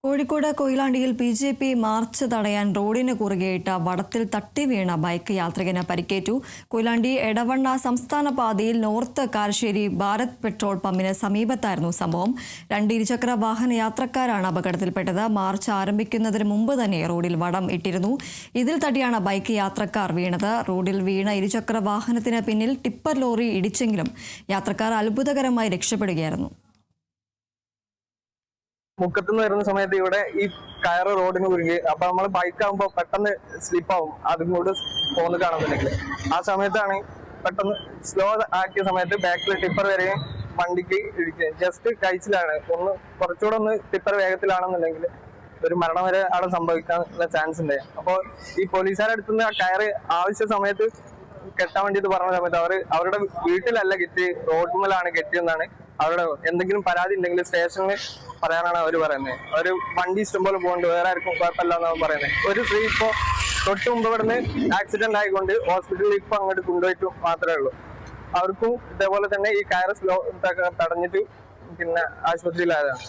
Kozhikode കൊയിലാണ്ടിയിൽ BJP. March തടയാൻ റോഡിന് കുറുകെയിട്ട വടത്തിൽ തട്ടി വീണ ബൈക്ക് യാത്രികന് പരിക്കേറ്റു. കൊയിലാണ്ടി എടവണ്ണ സംസ്ഥാന പാതയിൽ നോർത്ത് കാരശ്ശേരി ഭാരത് പെട്രോൾ പമ്പിന് സമീപത്തായിരുന്നു സംഭവം. 2 ഇരുചക്ര വാഹന യാത്രക്കാരാണ് അപകടത്തിൽപ്പെട്ടത്. മാർച്ച് ആരംഭിക്കുന്നതിന് മുമ്പ് തന്നെ റോഡിൽ വടം ഇട്ടിരുന്നു. ഇതിൽ തട്ടിയാണ് ബൈക്ക് യാത്രക്കാർ വീണത്. റോഡിൽ വീണ ഇരുചക്ര വാഹനത്തിന് പിന്നിൽ ടിപ്പർ ലോറി ഇടിച്ചെങ്കിലും യാത്രക്കാർ അത്ഭുതകരമായി രക്ഷപ്പെടുകയായിരുന്നു. മുക്കത്തുനിന്ന് വരുന്ന സമയത്ത് ഇവിടെ ഈ കയറ് റോഡിന് കുറുകെ അപ്പൊ നമ്മൾ ബൈക്ക് ആകുമ്പോൾ പെട്ടെന്ന് സ്ലിപ്പാവും. അതും കൂടെ പോന്ന് കാണുന്നുണ്ടെങ്കിൽ ആ സമയത്താണ് പെട്ടെന്ന് സ്ലോ ആക്കിയ സമയത്ത് ബാക്കിൽ ടിപ്പർ വരെയും വണ്ടിക്ക് ഇടിക്കുക. ജസ്റ്റ് കഴിച്ചിലാണ്. കുറച്ചുകൂടെ ടിപ്പർ വേഗത്തിലാണെന്നുണ്ടെങ്കിൽ ഒരു മരണം വരെ അവിടെ സംഭവിക്കാനുള്ള ചാൻസ് ഉണ്ട്. അപ്പോൾ ഈ പോലീസുകാരുടെ അടുത്തുനിന്ന് ആ കയറ് ആവശ്യ സമയത്ത് കെട്ടാൻ വേണ്ടിയിട്ട് പറഞ്ഞ സമയത്ത് അവരുടെ വീട്ടിലല്ല കെട്ടി, റോഡുമേലാണ് കെട്ടിയെന്നാണ്. അവരുടെ എന്തെങ്കിലും പരാതി ഉണ്ടെങ്കിൽ സ്റ്റേഷനിൽ പറയാനാണ് അവർ പറയുന്നത്. ഒരു വണ്ടി ഇഷ്ടംപോലെ പോകുന്നുണ്ട്, വേറെ ആർക്കും കുഴപ്പമില്ല എന്നാണ് പറയുന്നത്. ഒരു സ്ത്രീ ഇപ്പോ തൊട്ട് മുമ്പ് ഇവിടുന്ന് ആക്സിഡന്റ് ആയിക്കൊണ്ട് ഹോസ്പിറ്റലിൽ ഇപ്പൊ അങ്ങോട്ട് കൊണ്ടുപോയിട്ട് മാത്രമേ ഉള്ളൂ. അവർക്കും ഇതേപോലെ തന്നെ ഈ കയറ് സ്ലോ തടഞ്ഞിട്ട് പിന്നെ ആശുപത്രിയിലായതാണ്.